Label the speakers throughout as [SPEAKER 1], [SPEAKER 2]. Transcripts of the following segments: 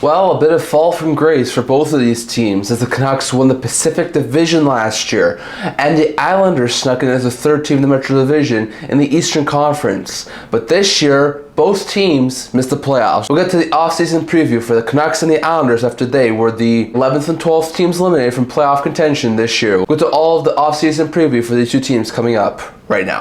[SPEAKER 1] Well, a bit of fall from grace for both of these teams as the Canucks won the Pacific Division last year, and the Islanders snuck in as the third team in the Metro Division in the Eastern Conference. But this year, both teams missed the playoffs. We'll get to the offseason preview for the Canucks and the Islanders after they were the 11th and 12th teams eliminated from playoff contention this year. We'll get to all of the offseason preview for these two teams coming up right now.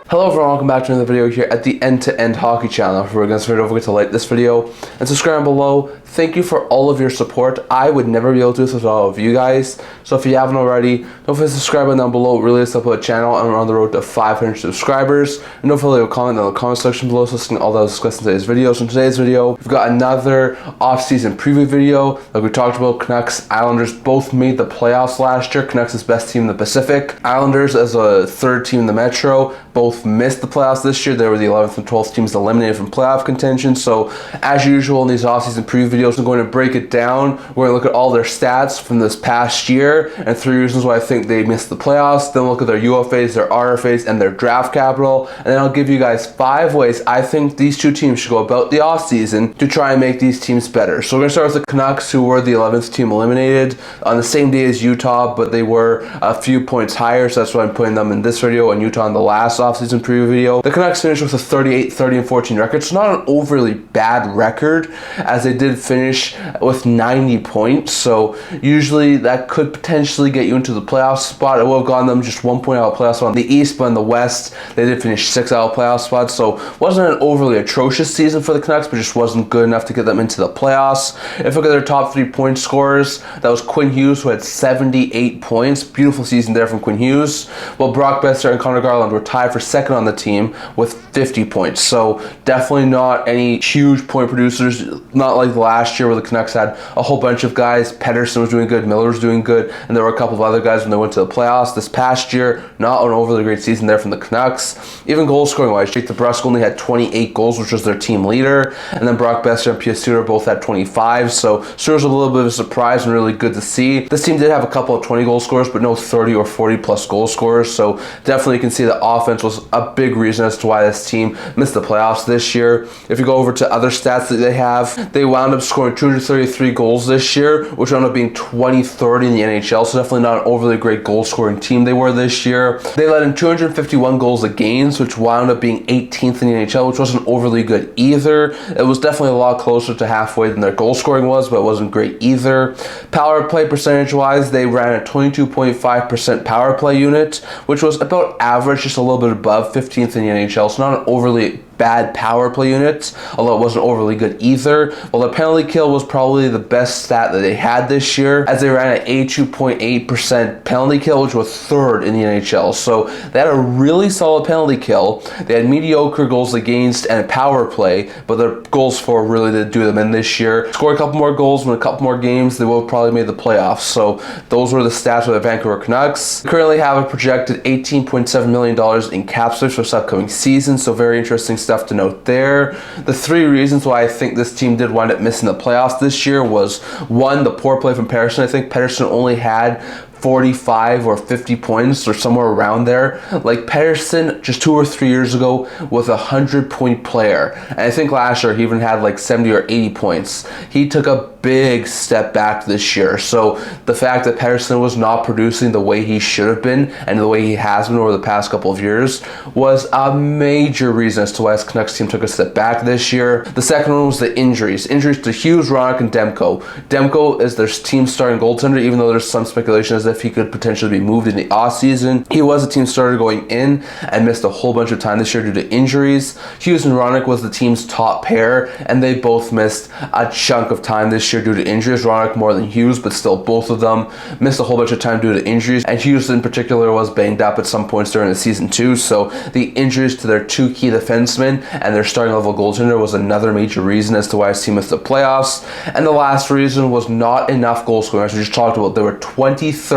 [SPEAKER 1] Hello everyone, welcome back to another video here at the End-to-End Hockey channel. If we're going to don't forget to like this video and subscribe below. Thank you for all of your support. I would never be able to do this without all of you guys. So if you haven't already, don't forget to subscribe down below. It really helps out the channel, and we're on the road to 500 subscribers. And don't forget to leave a comment in the comment section below listing all that was discussed in today's video. So in today's video, we've got another off-season preview video. Like we talked about, Canucks, Islanders both made the playoffs last year. Canucks is best team in the Pacific. Islanders as a third team in the Metro both missed the playoffs this year. They were the 11th and 12th teams eliminated from playoff contention. So as usual in these off-season preview videos, I'm going to break it down. We're going to look at all their stats from this past year and 3 reasons why I think they missed the playoffs. Then look at their UFAs, their RFAs, and their draft capital. And then I'll give you guys 5 ways I think these two teams should go about the offseason to try and make these teams better. So we're going to start with the Canucks, who were the 11th team eliminated on the same day as Utah, but they were a few points higher, so that's why I'm putting them in this video and Utah in the last offseason preview video. The Canucks finished with a 38, 30, and 14 record. It's not an overly bad record, as they did finish with 90 points. So usually that could potentially get you into the playoff spot. It would have gotten them just 1 point out of playoff spot in the East, but in the West, they did finish 6 out of playoff spots. So wasn't an overly atrocious season for the Canucks, but just wasn't good enough to get them into the playoffs. If you look at their top 3 point scorers, that was Quinn Hughes, who had 78 points. Beautiful season there from Quinn Hughes. While Brock Besser and Connor Garland were tied for second on the team with 50 points. So definitely not any huge point producers, not like last year where the Canucks had a whole bunch of guys. Pettersson was doing good, Miller was doing good, and there were a couple of other guys when they went to the playoffs. This past year, not an overly great season there from the Canucks. Even goal scoring wise, Jake DeBrusk only had 28 goals, which was their team leader, and then Brock Besser and Pius Suter both had 25, so Suter was a little bit of a surprise and really good to see. This team did have a couple of 20 goal scorers, but no 30 or 40 plus goal scorers, so definitely you can see the offense was a big reason as to why this team missed the playoffs this year. If you go over to other stats that they have, they wound up scoring 233 goals this year, which wound up being 23rd in the NHL, so definitely not an overly great goal scoring team they were this year. They let in 251 goals against, which wound up being 18th in the NHL, which wasn't overly good either. It was definitely a lot closer to halfway than their goal scoring was, but it wasn't great either. Power play percentage wise, they ran a 22.5% power play unit, which was about average, just a little bit above 15th in the NHL, so not an overly bad power play units, although it wasn't overly good either. Well, the penalty kill was probably the best stat that they had this year, as they ran an 82.8% penalty kill, which was 3rd in the NHL. So they had a really solid penalty kill. They had mediocre goals against and power play, but their goals for really did do them in this year. Score a couple more goals, win a couple more games, they will have probably made the playoffs. So those were the stats for the Vancouver Canucks. They currently have a projected $18.7 million in cap space for this upcoming season, so very interesting stuff to note there. The 3 reasons why I think this team did wind up missing the playoffs this year was, 1, the poor play from Pettersson. I think Pettersson only had 45 or 50 points or somewhere around there. Like Pettersson just 2 or 3 years ago was a 100-point player, and I think last year he even had like 70 or 80 points. He took a big step back this year, so the fact that Pettersson was not producing the way he should have been and the way he has been over the past couple of years was a major reason as to why this Canucks team took a step back this year. The second one was the injuries to Hughes, Ronak, and Demko. Demko is their team starting goaltender, even though there's some speculation as if he could potentially be moved in the offseason. He was a team starter going in and missed a whole bunch of time this year due to injuries. Hughes and Ronak was the team's top pair, and they both missed a chunk of time this year due to injuries. Ronak more than Hughes, but still both of them missed a whole bunch of time due to injuries, and Hughes in particular was banged up at some points during the season too. So the injuries to their 2 key defensemen and their starting level goaltender was another major reason as to why his team missed the playoffs. And the last reason was not enough goal scoring. As we just talked about, they were 23rd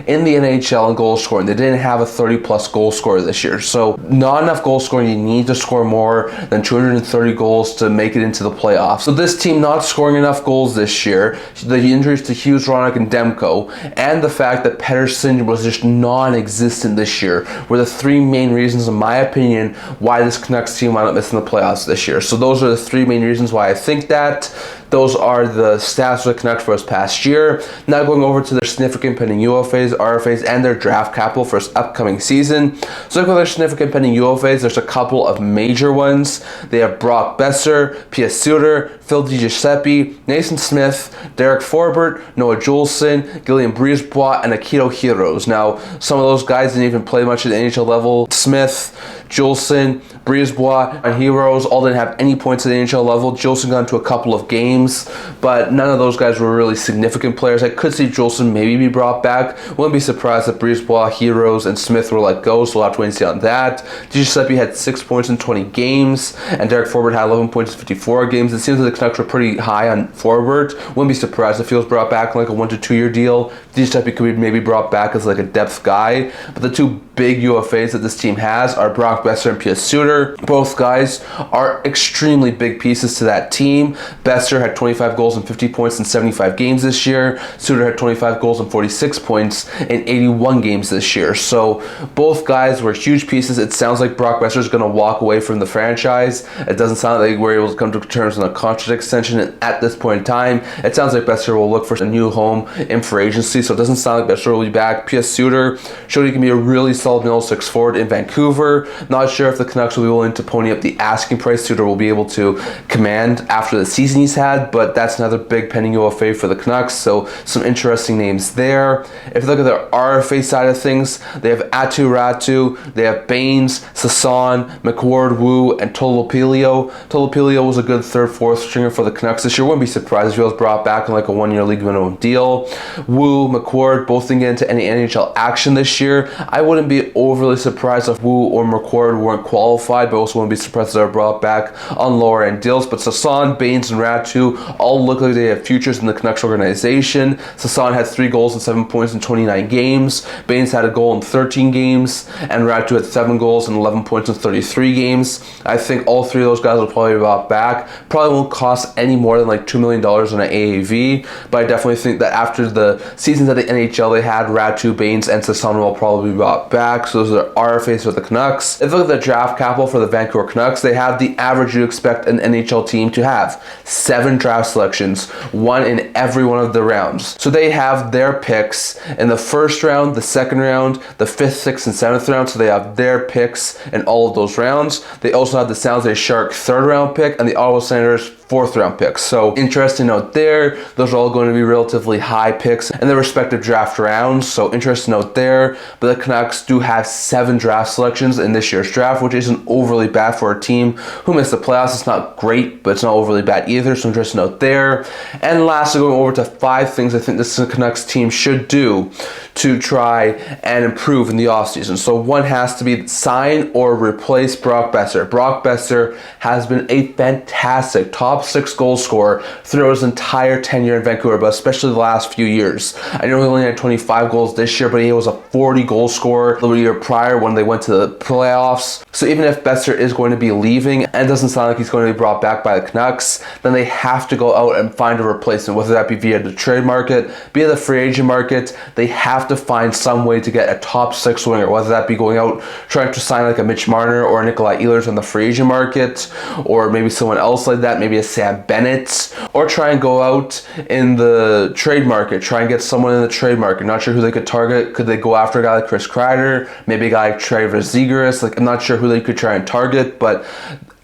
[SPEAKER 1] in the NHL in goal scoring. They didn't have a 30-plus goal scorer this year, so not enough goal scoring. You need to score more than 230 goals to make it into the playoffs. So this team not scoring enough goals goals this year, the injuries to Hughes, Ronick, and Demko, and the fact that Pettersson was just non-existent this year were the three main reasons, in my opinion, why this Canucks team wound up missing the playoffs this year. So those are the three main reasons why I think that. Those are the stats for the Canucks for this past year. Now going over to their significant pending UFAs, RFAs, and their draft capital for this upcoming season. So looking at their significant pending UFAs, there's a couple of major ones. They have Brock Besser, Pius Suter, Phil DiGiuseppe, Nathan Smith, Derek Forbort, Noah Juleson, Gillian Brisebois, and Akito Heroes. Now, some of those guys didn't even play much at the NHL level. Smith, Juleson, Brisebois, and Heroes all didn't have any points at the NHL level. Juleson got into a couple of games, but none of those guys were really significant players. I could see Juleson maybe be brought back. Wouldn't be surprised if Brisebois, Heroes, and Smith were let go, so we'll have to wait and see on that. DiGiuseppe had 6 points in 20 games, and Derek Forbort had 11 points in 54 games. It seems like the Canucks were pretty high on Forbort. Wouldn't be surprised if he was brought back in like a 1 to 2 year deal. DiGiuseppe could be maybe brought back as like a depth guy, but the two big UFAs that this team has are Brock Besser and Pius Suter. Both guys are extremely big pieces to that team. Besser had 25 goals and 50 points in 75 games this year. Suter had 25 goals and 46 points in 81 games this year. So both guys were huge pieces. It sounds like Brock Besser is going to walk away from the franchise. It doesn't sound like we're able to come to terms on a contract extension at this point in time. It sounds like Besser will look for a new home in free agency, so it doesn't sound like Besser will be back. Pius Suter showed he can be a really solid middle six forward in Vancouver. Not sure if the Canucks will be willing to pony up the asking price Suter will be able to command after the season he's had, but that's another big pending UFA for the Canucks, so some interesting names there. If you look at their RFA side of things, they have Atu Ratu, they have Baines, Sasson, McWard, Wu, and Tolopilio. Tolopilio was a good third, fourth stringer for the Canucks this year. Wouldn't be surprised if he was brought back in like a 1 year league minimum deal. Wu, McWard, both didn't get into any NHL action this year. I wouldn't be overly surprised if Wu or McWard weren't qualified, but also wouldn't be surprised if they were brought back on lower end deals. But Sasson, Baines, and Ratu all look like they have futures in the Canucks organization. Sasson had 3 goals and 7 points in 29 games. Baines had a goal in 13 games, and Ratu had 7 goals and 11 points in 33 games. I think all three of those guys will probably be brought back. Probably won't cost any more than like $2 million on an AAV, but I definitely think that after the seasons at the NHL they had, Ratu, Baines, and Sasson will probably be brought back. So those are RFAs for the Canucks. If you look at the draft capital for the Vancouver Canucks, they have the average you expect an NHL team to have. 7 draft selections, 1 in every one of the rounds. So they have their picks in the first round, the second round, the 5th, 6th, and 7th round. So they have their picks in all of those rounds. They also have the San Jose Sharks 3rd round pick and the Ottawa Senators 4th round picks. So interesting note there. Those are all going to be relatively high picks in their respective draft rounds. So interesting note there. But the Canucks do have 7 draft selections in this year's draft, which isn't overly bad for a team who missed the playoffs. It's not great, but it's not overly bad either. So interesting note there. And lastly, going over to 5 things I think this Canucks team should do to try and improve in the offseason. So one has to be sign or replace Brock Besser. Brock Besser has been a fantastic top 6 goal scorer throughout his entire tenure in Vancouver, but especially the last few years. I know he only had 25 goals this year, but he was a 40 goal scorer the year prior when they went to the playoffs. So even if Besser is going to be leaving, and it doesn't sound like he's going to be brought back by the Canucks, then they have to go out and find a replacement, whether that be via the trade market, via the free agent market. They have to find some way to get a top 6 winger, whether that be going out trying to sign like a Mitch Marner or a Nikolai Ehlers on the free agent market, or maybe someone else like that, maybe a Sam Bennett, or try and go out in the trade market, try and get someone in the trade market. Not sure who they could target. Could they go after a guy like Chris Kreider, maybe a guy like Travis Zegras? Like, I'm not sure who they could try and target, but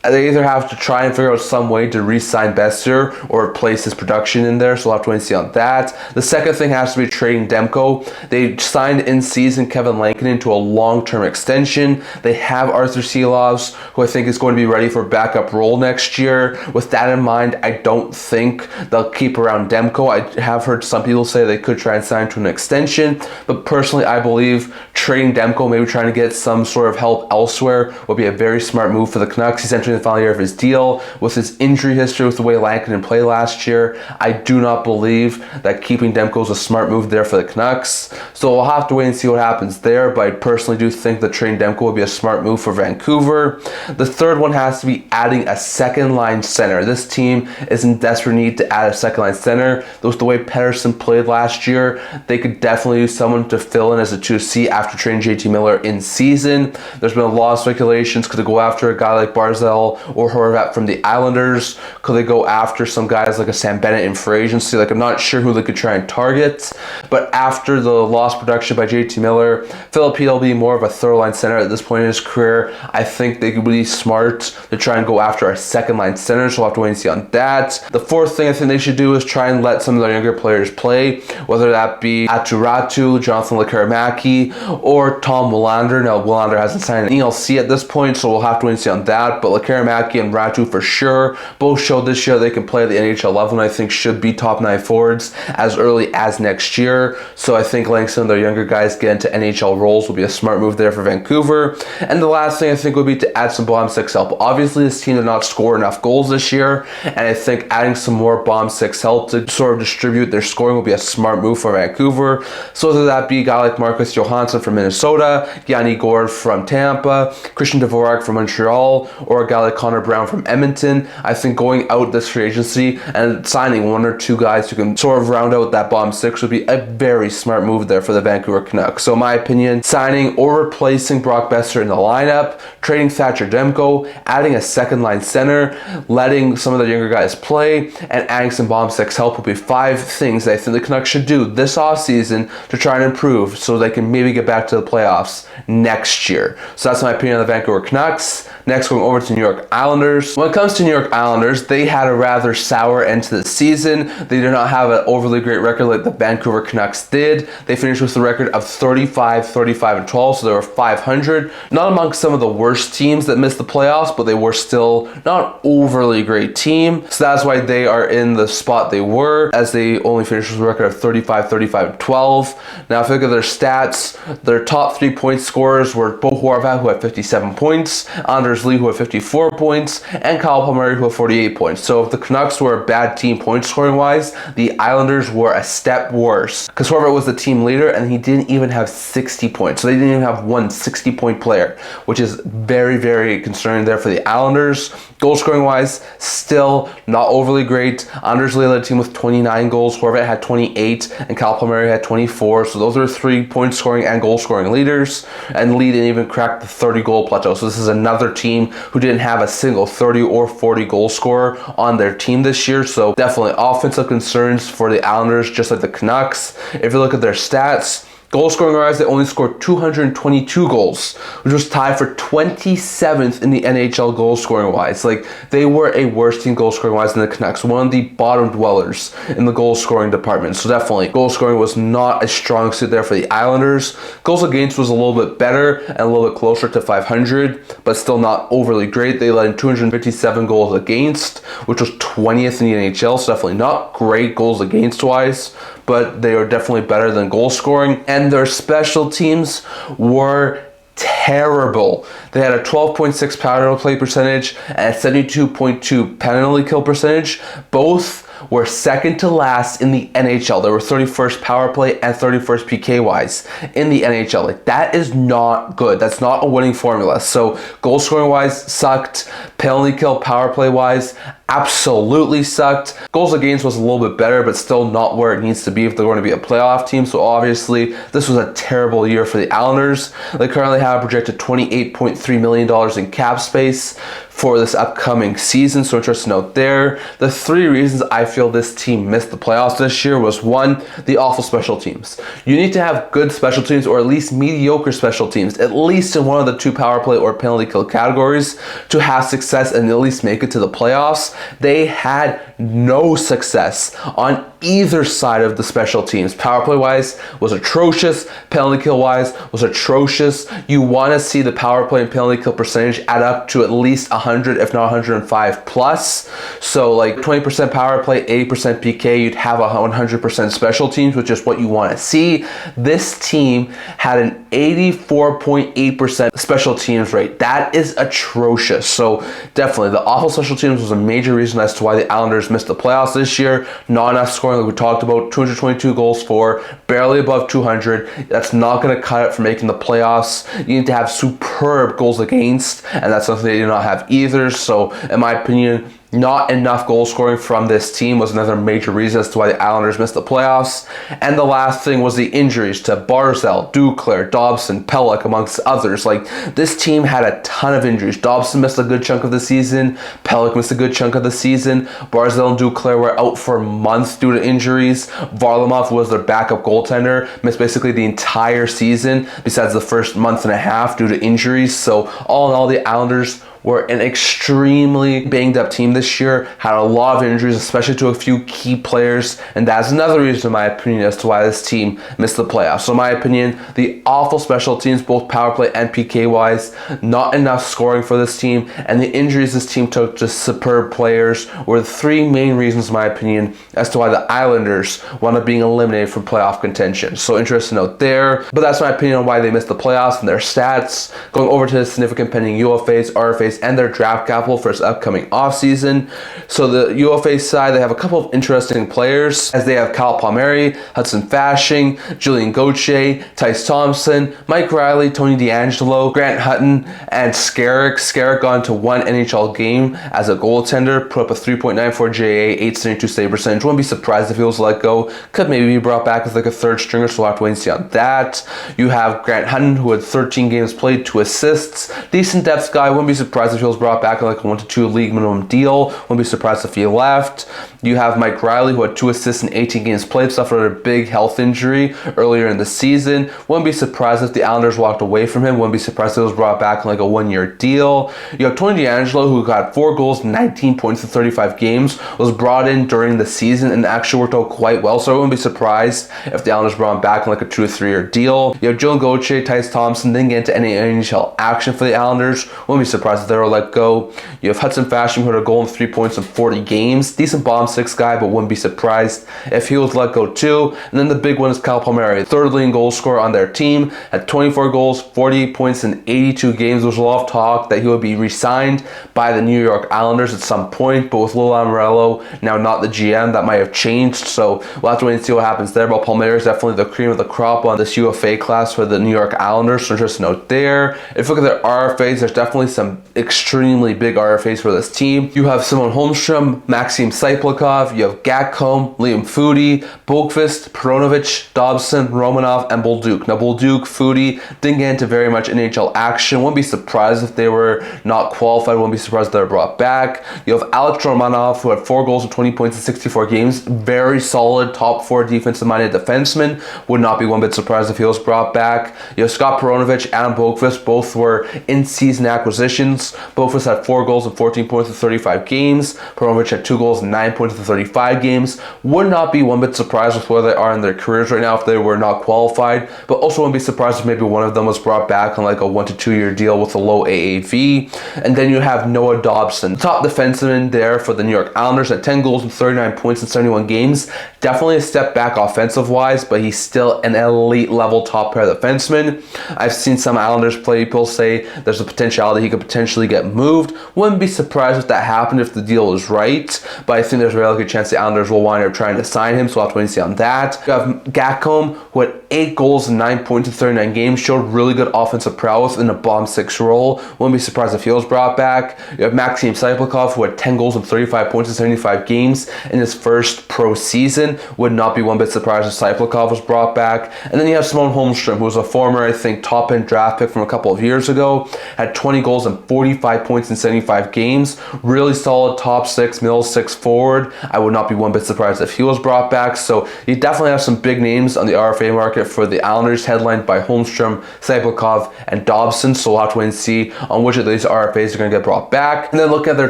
[SPEAKER 1] they either have to try and figure out some way to re-sign Besser or replace his production in there, so we'll have to wait and see on that. The second thing has to be trading Demko. They signed in season Kevin Lankinen to a long-term extension. They have Arthur Silovs, who I think is going to be ready for a backup role next year. With that in mind, I don't think they'll keep around Demko. I have heard some people say they could try and sign to an extension, but personally I believe trading Demko, maybe trying to get some sort of help elsewhere, would be a very smart move for the Canucks. He's entering entering the final year of his deal. With his injury history, with the way Lankinen played last year, I do not believe that keeping Demko is a smart move there for the Canucks. So we'll have to wait and see what happens there, but I personally do think that trading Demko would be a smart move for Vancouver. The third one has to be adding a second line center. This team is in desperate need to add a second line center. With the way Pettersson played last year, they could definitely use someone to fill in as a 2C after trading JT Miller in season. There's been a lot of speculations. Could they go after a guy like Barzal or Horvat from the Islanders? Could they go after some guys like a Sam Bennett in free agency? Like, I'm not sure who they could try and target, but after the lost production by JT Miller, Filipino will be more of a third line center at this point in his career. I think they could be smart to try and go after a second line center, so we'll have to wait and see on that. The fourth thing I think they should do is try and let some of their younger players play, whether that be Aturatu, Jonathan Lekaramaki, or Tom Willander. Now, Willander hasn't signed an ELC at this point, so we'll have to wait and see on that, but Lekaramaki and Ratu for sure both showed this year they can play at the NHL level, and I think should be top 9 forwards as early as next year. So I think letting some of their younger guys get into NHL roles will be a smart move there for Vancouver. And the last thing I think would be to add some bottom 6 help. Obviously, this team did not score enough goals this year, and I think adding some more bottom 6 help to sort of distribute their scoring will be a smart move for Vancouver. So whether that be a guy like Marcus Johansson from Minnesota, Yanni Gourde from Tampa, Christian Dvorak from Montreal, or a guy like Connor Brown from Edmonton, I think going out this free agency and signing 1 or 2 guys who can sort of round out that bottom 6 would be a very smart move there for the Vancouver Canucks. So in my opinion, signing or replacing Brock Besser in the lineup, trading Thatcher Demko, adding a second line center, letting some of the younger guys play, and adding some bottom 6 help will be 5 things that I think the Canucks should do this offseason to try and improve so they can maybe get back to the playoffs next year. So that's my opinion on the Vancouver Canucks. Next, going over to New York Islanders. When it comes to New York Islanders, they had a rather sour end to the season. They did not have an overly great record like the Vancouver Canucks did. They finished with a record of 35, 35, and 12, so they were 500. Not among some of the worst teams that missed the playoffs, but they were still not an overly great team. So that's why they are in the spot they were, as they only finished with a record of 35, 35, and 12. Now, if you look at their stats, their top 3 point scorers were Bo Horvat, who had 57 points, Anders Lee, who had 54 points, and Kyle Palmieri, who had 48 points. So if the Canucks were a bad team point scoring wise, the Islanders were a step worse, because Horvat was the team leader and he didn't even have 60 points. So they didn't even have one 60-point player, which is very, very concerning there for the Islanders. Goal scoring wise, still not overly great. Anders Lee led the team with 29 goals, Horvat had 28, and Kyle Palmieri had 24. So those are 3 point scoring and goal scoring leaders, and Lee didn't even crack the 30 goal plateau. So this is another team who didn't have a single 30 or 40 goal scorer on their team this year. So definitely offensive concerns for the Islanders, just like the Canucks. If you look at their stats, goal scoring wise, they only scored 222 goals, which was tied for 27th in the NHL goal scoring wise. Like, they were a worse team goal scoring wise than the Canucks, one of the bottom dwellers in the goal scoring department. So definitely, goal scoring was not a strong suit there for the Islanders. Goals against was a little bit better and a little bit closer to 500, but still not overly great. They let in 257 goals against, which was 20th in the NHL. So definitely not great goals against wise, but they are definitely better than goal scoring. And their special teams were terrible. They had a 12.6 power play percentage and a 72.2 penalty kill percentage. Both were second to last in the NHL. They were 31st power play and 31st PK wise in the NHL. Like, that is not good. That's not a winning formula. So goal scoring wise sucked. Penalty kill power play wise absolutely sucked. Goals against was a little bit better, but still not where it needs to be if they're going to be a playoff team. So obviously, this was a terrible year for the Islanders. They currently have a projected $28.3 million in cap space for this upcoming season, so interesting note there. The 3 reasons I feel this team missed the playoffs this year was 1, the awful special teams. You need to have good special teams, or at least mediocre special teams, at least in one of the 2 power play or penalty kill categories, to have success and at least make it to the playoffs. They had no success on either side of the special teams. Power play wise was atrocious. Penalty kill wise was atrocious. You want to see the power play and penalty kill percentage add up to at least 100, if not 105 plus. So like 20% power play, 80% PK, you'd have a 100% special teams, which is what you want to see. This team had an 84.8% special teams rate. That is atrocious. So definitely the awful special teams was a major reason as to why the Islanders missed the playoffs this year. Not enough scoring, like we talked about, 222 goals for, barely above 200. That's not going to cut it for making the playoffs. You need to have superb goals against, and that's something they do not have either. So in my opinion, not enough goal scoring from this team was another major reason as to why the Islanders missed the playoffs. And the last thing was the injuries to Barzal, Duclair, Dobson, Pelech, amongst others. Like, this team had a ton of injuries. Dobson missed a good chunk of the season. Pelech missed a good chunk of the season. Barzal and Duclair were out for months due to injuries. Varlamov was their backup goaltender, missed basically the entire season besides the first month and a half due to injuries. So all in all, the Islanders were an extremely banged up team this year, had a lot of injuries, especially to a few key players, and that's another reason, in my opinion, as to why this team missed the playoffs. So in my opinion, the awful special teams, both power play and PK wise, not enough scoring for this team, and the injuries this team took to superb players were the three main reasons, in my opinion, as to why the Islanders wound up being eliminated from playoff contention. So interesting note there, but that's my opinion on why they missed the playoffs and their stats. Going over to the significant pending UFAs, RFAs, and their draft capital for its upcoming offseason. So the UFA side, they have a couple of interesting players, as they have Kyle Palmieri, Hudson Fasching, Julian Gauthier, Tyce Thompson, Mike Riley, Tony DeAngelo, Grant Hutton, and Skarek. Skarek got into one NHL game as a goaltender, put up a 3.94 JA, 872 save percentage. Wouldn't be surprised if he was let go. Could maybe be brought back as like a third stringer, so we'll have to wait and see on that. You have Grant Hutton, who had 13 games played, 2 assists. Decent depth guy. Wouldn't be surprised if he was brought back on like a 1 to 2 league minimum deal. Wouldn't be surprised if he left. You have Mike Riley, who had 2 assists in 18 games played, suffered a big health injury earlier in the season. Wouldn't be surprised if the Islanders walked away from him. Wouldn't be surprised if he was brought back on like a 1-year deal. You have Tony DeAngelo, who got 4 goals, 19 points in 35 games, was brought in during the season and actually worked out quite well. So I wouldn't be surprised if the Islanders brought him back on like a 2 or 3-year deal. You have Julian Gauthier, Tyce Thompson, didn't get into any NHL action for the Islanders. Wouldn't be surprised if they were let go. You have Hudson Fasching, who had a goal and 3 points in 40 games. Decent bottom 6 guy, but wouldn't be surprised if he was let go too. And then the big one is Kyle Palmieri, third leading goal scorer on their team, had 24 goals, 48 points in 82 games. There was a lot of talk that he would be re-signed by the New York Islanders at some point, but with Lou Lamoriello now not the GM, that might have changed. So we'll have to wait and see what happens there. But Palmieri is definitely the cream of the crop on this UFA class for the New York Islanders. So just note there. If you look at their RFAs, there's definitely some extremely big RFAs for this team. You have Simon Holmstrom, Maxim Saiplikov, you have Gakcomb, Liam Foudy, Boqvist, Peronovich, Dobson, Romanov, and Bolduc. Now Bolduc, Foudy didn't get into very much NHL action. Wouldn't be surprised if they were not qualified. Wouldn't be surprised if they were brought back. You have Alex Romanov, who had 4 goals and 20 points in 64 games. Very solid, top 4 defensive-minded defenseman. Would not be one bit surprised if he was brought back. You have Scott Peronovich and Boqvist. Both were in-season acquisitions. Boqvist had 4 goals and 14 points in 35 games. Peronovich had 2 goals and 9 points in 35 games. Would not be one bit surprised with where they are in their careers right now if they were not qualified, but also wouldn't be surprised if maybe one of them was brought back on like a 1 to 2 year deal with a low AAV. And then you have Noah Dobson, top defenseman there for the New York Islanders, at 10 goals and 39 points in 71 games. Definitely a step back offensive wise, but he's still an elite level top pair defenseman. I've seen some Islanders people say there's a potentiality he could potentially get moved. Wouldn't be surprised if that happened if the deal is right, but I think there's a really good chance the Islanders will wind up trying to sign him, so we'll have to wait and see on that. You have Gakcomb, who had 8 goals and 9 points in 39 games, showed really good offensive prowess in a bottom 6 role. Wouldn't be surprised if he was brought back. You have Maxim Saiplikov, who had 10 goals and 35 points in 75 games in his first pro season. Would not be one bit surprised if Saiplikov was brought back. And then you have Simon Holmstrom, who was a former, I think, top-end draft pick from a couple of years ago. Had 20 goals and 25 points in 75 games. Really solid top 6, middle 6 forward. I would not be one bit surprised if he was brought back. So you definitely have some big names on the RFA market for the Islanders, headlined by Holmstrom, Sablikov, and Dobson. So we'll have to wait and see on which of these RFAs are going to get brought back. And then look at their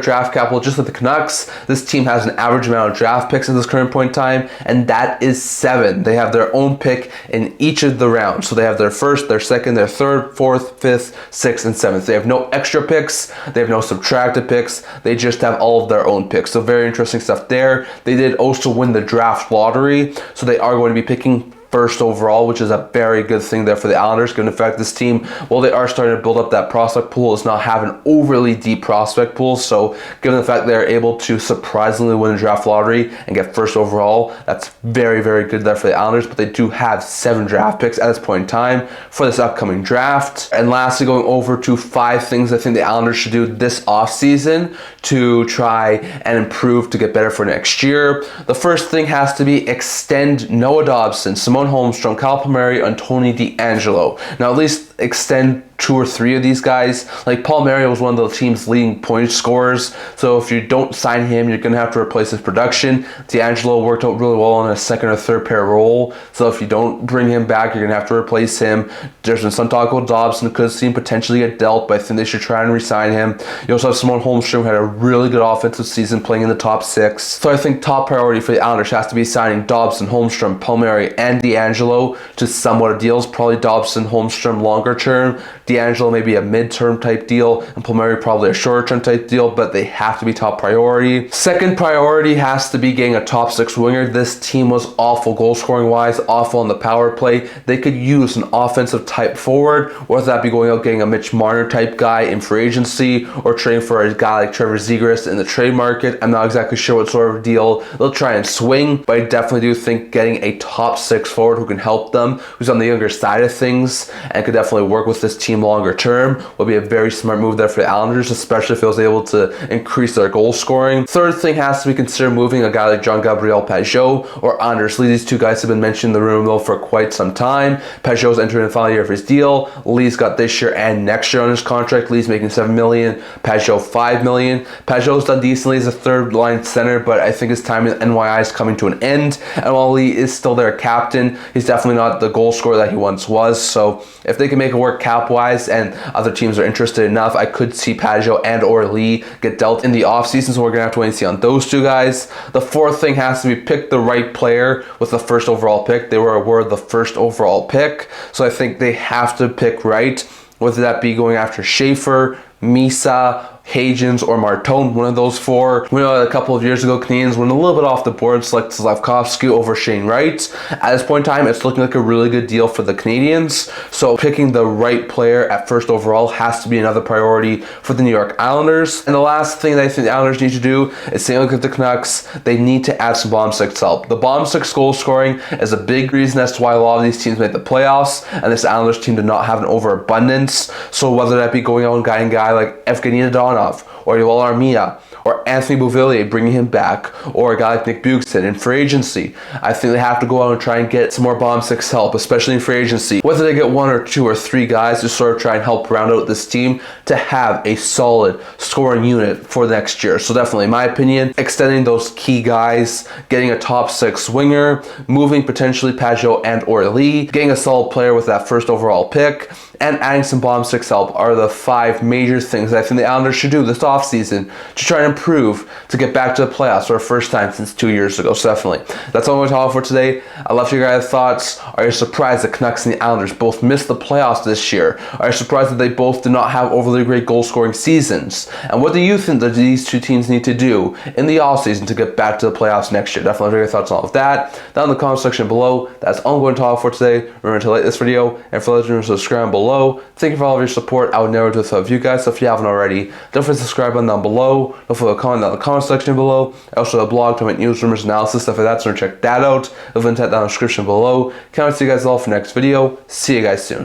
[SPEAKER 1] draft capital. Just like the Canucks, this team has an average amount of draft picks at this current point in time, and that is 7. They have their own pick in each of the rounds. So they have their first, their second, their third, fourth, fifth, sixth, and seventh. They have no extra picks. They have no subtracted picks. They just have all of their own picks. So very interesting stuff there. They did also win the draft lottery, so they are going to be picking first overall, which is a very good thing there for the Islanders, given the fact this team, while they are starting to build up that prospect pool, is not having an overly deep prospect pool. So given the fact they're able to surprisingly win the draft lottery and get first overall, that's very, very good there for the Islanders. But they do have 7 draft picks at this point in time for this upcoming draft. And lastly, going over to 5 things I think the Islanders should do this offseason to try and improve to get better for next year. The first thing has to be extend Noah Dobson, Holmstrom, Kyle Palmieri, and Tony DeAngelo. Now, at least extend 2 or 3 of these guys. Like Palmieri was one of the team's leading point scorers, so if you don't sign him, you're going to have to replace his production. DeAngelo worked out really well in a second or third pair role, so if you don't bring him back, you're going to have to replace him. There's been some talk about Dobson, could see him potentially get dealt, but I think they should try and re-sign him. You also have Simone Holmstrom, who had a really good offensive season playing in the top 6. So I think top priority for the Islanders has to be signing Dobson, Holmstrom, Palmieri, and DeAngelo to somewhat of deals. Probably Dobson, Holmstrom longer term, DeAngelo maybe a mid-term type deal, and Palmieri probably a shorter-term type deal, but they have to be top priority. Second priority has to be getting a top 6 winger. This team was awful goal-scoring wise, awful on the power play. They could use an offensive type forward, whether that be going out getting a Mitch Marner type guy in free agency or trading for a guy like Trevor Zegras in the trade market. I'm not exactly sure what sort of deal they'll try and swing, but I definitely do think getting a top 6 forward who can help them, who's on the younger side of things and could definitely work with this team longer term, would be a very smart move there for the Islanders, especially if it was able to increase their goal scoring. Third thing has to be consider moving a guy like Jean-Gabriel Pageau or Anders Lee. These 2 guys have been mentioned in the room though for quite some time. Pageau's entering the final year of his deal. Lee's got this year and next year on his contract. Lee's making $7 million, Pageau $5 million. Pageau's done decently as a third line center, but I think his time in NYI is coming to an end. And while Lee is still their captain, he's definitely not the goal scorer that he once was. So if they can make it work cap-wise and other teams are interested enough, I could see Pageau and or Lee get dealt in the offseason, so we're going to have to wait and see on those 2 guys. The fourth thing has to be pick the right player with the first overall pick. They were the first overall pick, so I think they have to pick right, whether that be going after Schaefer, Misa, Hagens, or Martone, one of those 4. We know that a couple of years ago, Canadians went a little bit off the board, selected Slavkovsky over Shane Wright. At this point in time, it's looking like a really good deal for the Canadians. So picking the right player at first overall has to be another priority for the New York Islanders. And the last thing that I think the Islanders need to do is say, look at the Canucks, they need to add some bottom 6 help. The bottom 6 goal scoring is a big reason as to why a lot of these teams made the playoffs, and this Islanders team did not have an overabundance. So whether that be going out and guiding a guy like Evgeny Dadonov, or Yoel Armia, or Anthony Beauvillier, bringing him back, or a guy like Nick Bukestad in free agency, I think they have to go out and try and get some more bottom 6 help, especially in free agency. Whether they get 1 or 2 or 3 guys to sort of try and help round out this team to have a solid scoring unit for next year. So definitely, in my opinion, extending those key guys, getting a top 6 winger, moving potentially Pageau and or Lee, getting a solid player with that first overall pick, and adding some bottom 6 help are the 5 major things that I think the Islanders should do this offseason to try and improve to get back to the playoffs for the first time since 2 years ago. So definitely, that's all I'm going to talk for today. I'd love to hear your guys' thoughts. Are you surprised the Canucks and the Islanders both missed the playoffs this year? Are you surprised that they both did not have overly great goal-scoring seasons? And what do you think that these 2 teams need to do in the offseason to get back to the playoffs next year? Definitely hear your thoughts on all of that down in the comment section below. That's all I'm going to talk for today. Remember to like this video and for listening to subscribe below. Thank you for all of your support. I would never do this without you guys, so if you haven't already, don't forget to subscribe button down below. Don't forget to comment down in the comment section below. I also have a blog to make news, rumors, analysis, stuff like that, so check that out. I'll link that down in the description below. Can't wait to see you guys all for the next video. See you guys soon.